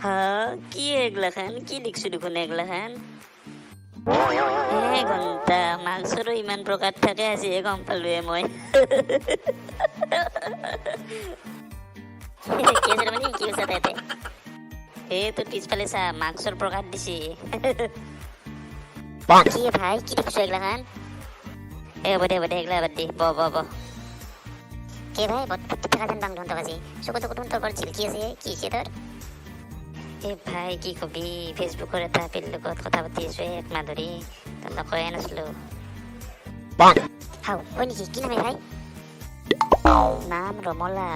হা কি এগলাখান কি লিখছো দেখোন এগলাখান ঘন্টা মাংসৰো ইমান প্ৰকাৰ থাকে আজিহে গম পালোৱে মই কি কৈছা তাতে তোৰ পিছফালে চা মাংসৰ প্ৰকাৰ দিছে কি ভাই কি লিখছো এগলাখান হ'ব দে এগলা বাদ দি ব কে ভাই বটপট্টি থাকা যেন বাংধন আজি চকু তোৰ ঘৰত ঝিলকি আছে কি হৈছে তোৰ ভাই কি কবি ফেচবুকৰ এটা আপীৰ লগত কথা পাতি আছো এক মাহ ধৰি তই কৈয়ে নাছিলো হয় নেকি কি নামে ভাই নাম ৰমলা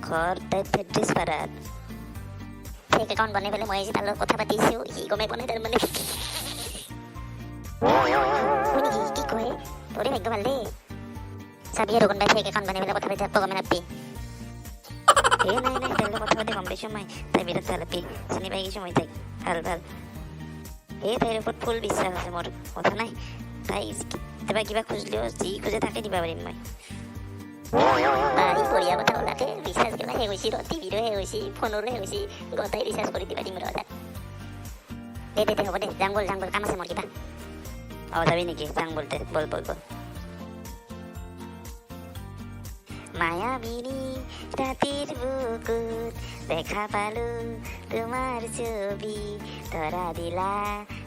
ঘৰ তেত্ৰিছ পাৰাত ফেক একাউণ্ট বনাই পেলাই মই আজি তাৰ লগত কথা পাতিছো সি গমেই পোৱা নাই তাৰমানে হয় নেকি কি কয় তোৰে ভাগ্য ভাল দেই চাবি আৰু কোনোবাই ফেক একাউণ্ট বনাই পেলাই কথা পাতি থাকব গমে নাপাবি নাই তাইৰ লগত কথা পাতি গম পাইছো মই তাই বিৰাট ভাল আপি চিনি পাই গৈছো মই তাইক ভাল তাইৰ ওপৰত ফুল বিশ্বাস আছে মোৰ কথা নাই তাই কেতিয়াবা কিবা খুজিলেও যি খোজে তাকে দিবা পাৰিম মই বঢ়িয়া কথা ওলাকে ৰিচাৰ্জ গেলা শেষ হৈছে টিভিৰো শেষ হৈছে ফোনৰো শেষ হৈছে গোটাই ৰিচাৰ্জ কৰি দিবা দিম দে হ'ব দে যাং বল কাম আছে মোৰ কিবা যাবি নেকি যাং বল দে বল মায়াবিনী রাতের বুকুত দেখা পালু তোমার ছবি ধরা দিলা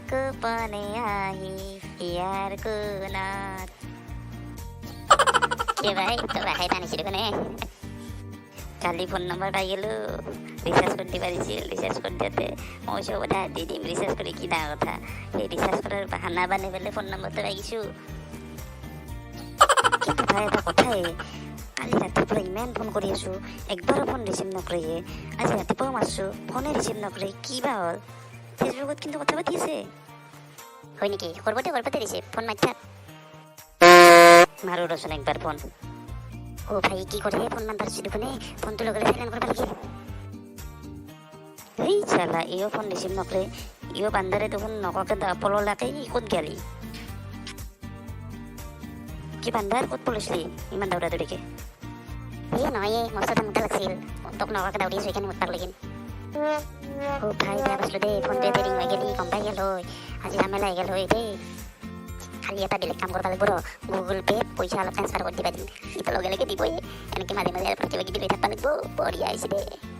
গোপনে আহি ইয়ার কোণত কে ভাই তোর রাখাই টানিছিল কোনে কালি ফোন নাম্বার পাই গেলো রিচার্জ করতে পারিছিল রিচার্জ করে দিতে মই সব কথা দি দিম রিচার্জ করে কি ডাঙৰ কথা সেই ৰিচাৰ্জ কৰাৰ বাহানা বানাই পেলাই ফোন নাম্বাৰটা পাই গেছো কিন্তু ভাই এটা কথাই কালি ৰাতিপুৱা ইমান ফোন কৰি আছো একবাৰো ফোন ৰিচিভ নকৰে আজি ৰাতিপুৱাও মাৰছো ফোনে ৰিচিভ নকৰে কি বা হ'ল ফেচবুকত কিন্তু কথা পাতি আছে হয় নেকি কৰবতে ৰিচিভ ফোন মাৰি থাক মাৰো ৰচোন একবাৰ ফোন ভাই কি কৰে ফোন মান পাৰছি দেখোনে ফোনটো লগে সাইলেণ্ট কৰিব লাগে এই চালা ইও ফোন ৰিচিভ নকৰে ইও বান্দাৰে দেখোন নককে পললাকে ক'ত গেলি কি বান্দাৰ ক'ত পলাইছিলি ইমান দৌৰাদৌৰিকে নহয় মস্ত টামোটা লাগছিল তোক নককে দাউৰি আছো সেইকাৰণে উৎপাক লাগিল ভাই বেয়া পাইছিলো দেই ফোনটোৱে ৰিং হৈ গেলি গম পাই গেল হয় আজি ঝামেলা হৈ গেল হয় দেই খালি এটা বেলেগ কাম কৰিব লাগিব গুগল পে'ত পইচা অলপ ট্ৰান্সফাৰ কৰি দিবা দিম ইটো লগে দিবই এনেকৈ মাজে কিবা কিবি লৈ থাকিব লাগিব বঢ়িয়া হৈছে দেই